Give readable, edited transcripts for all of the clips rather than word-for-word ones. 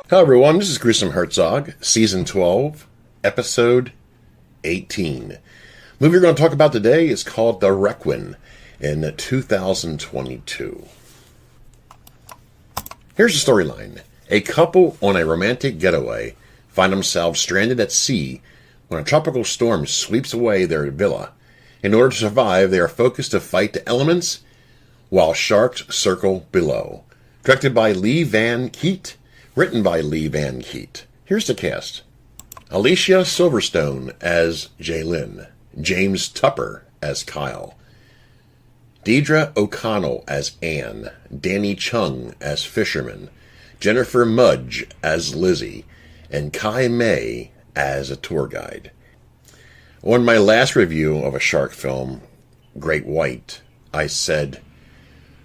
Hello everyone, this is Gruesome Herzog, Season 12, Episode 18. The movie we're going to talk about today is called The Requin in 2022. Here's the storyline. A couple on a romantic getaway find themselves stranded at sea when a tropical storm sweeps away their villa. In order to survive, they are focused to fight the elements while sharks circle below. Directed by Le-Van Kiet. Written by Le-Van Kiet. Here's the cast. Alicia Silverstone as Jaelyn. James Tupper as Kyle. Deidre O'Connell as Anne. Danny Chung as Fisherman. Jennifer Mudge as Lizzie. And Kai May as a tour guide. On my last review of a shark film, Great White, I said,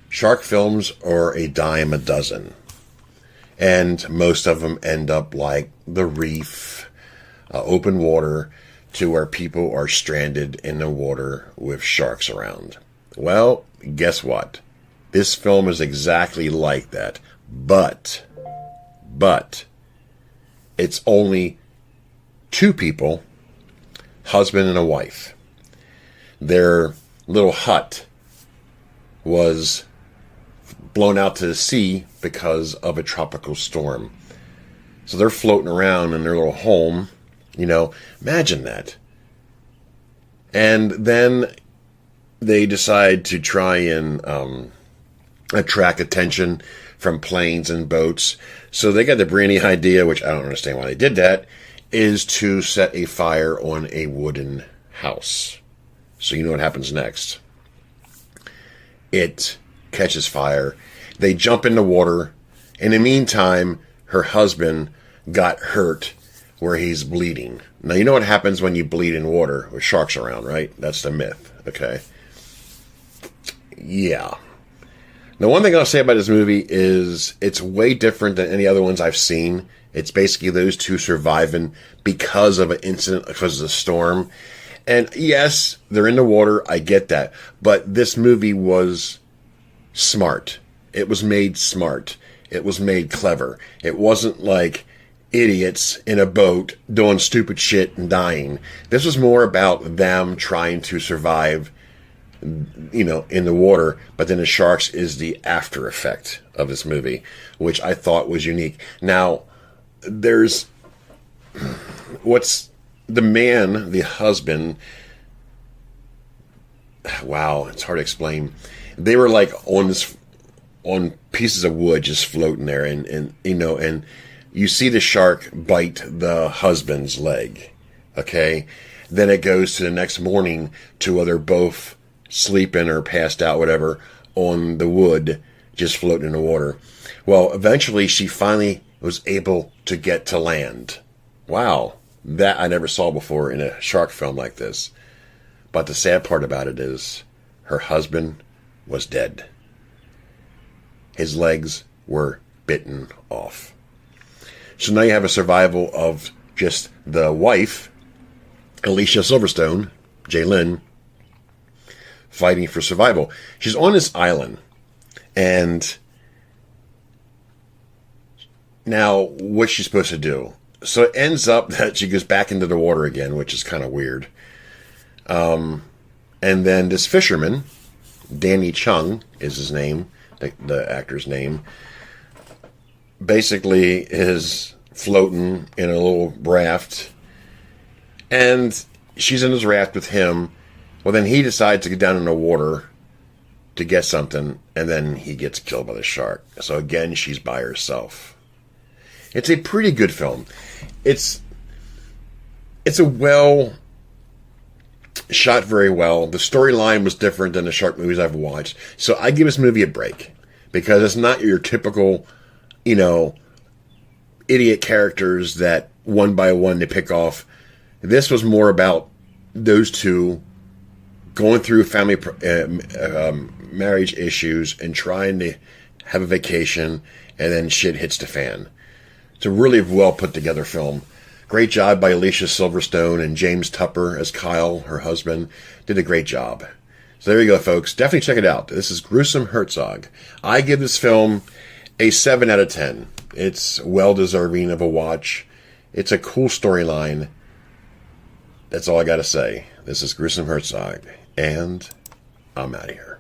shark films are a dime a dozen. And most of them end up like The Reef, open water, to where people are stranded in the water with sharks around. Well, guess what? This film is exactly like that. But, it's only two people, husband and a wife. Their little hut was blown out to the sea because of a tropical storm. So they're floating around in their little home. Imagine that. And then they decide to try and attract attention from planes and boats. So they got the brilliant idea, which I don't understand why they did that, is to set a fire on a wooden house. So you know what happens next. It catches fire. They jump in the water. In the meantime, her husband got hurt where he's bleeding. Now, you know what happens when you bleed in water with sharks around, right? That's the myth, okay? Yeah. Now, one thing I'll say about this movie is it's way different than any other ones I've seen. It's basically those two surviving because of an incident, because of the storm. And yes, they're in the water. I get that. But this movie was smart. It was made smart. It was made clever. It wasn't like idiots in a boat doing stupid shit and dying. This was more about them trying to survive, in the water. But then the sharks is the after effect of this movie, which I thought was unique. Now, there's what's the man, the husband. Wow, it's hard to explain. They were like on pieces of wood just floating there, and you see the shark bite the husband's leg. Okay, then it goes to the next morning to where they're both sleeping or passed out, whatever, on the wood, just floating in the water. Well, eventually she finally was able to get to land. Wow, that I never saw before in a shark film like this. But the sad part about it is her husband was dead. His legs were bitten off. So now you have a survival of just the wife, Alicia Silverstone, Jaelyn, fighting for survival. She's on this island, and now what's she supposed to do? So it ends up that she goes back into the water again, which is kind of weird. And then this fisherman, Danny Chung is his name, the actor's name, basically is floating in a little raft, and she's in his raft with him. Well, then he decides to get down in the water to get something, and then he gets killed by the shark. So again, she's by herself. It's a pretty good film. It's a well shot, very well. The storyline was different than the shark movies I've watched. So I give this movie a break, because it's not your typical, idiot characters that one by one they pick off. This was more about those two going through family marriage issues and trying to have a vacation, and then shit hits the fan. It's a really well put together film. Great job by Alicia Silverstone, and James Tupper as Kyle, her husband, did a great job. So there you go, folks. Definitely check it out. This is Gruesome Herzog. I give this film A 7 out of 10. It's well deserving of a watch. It's a cool storyline. That's all I gotta say. This is Gruesome Herzog, and I'm out of here.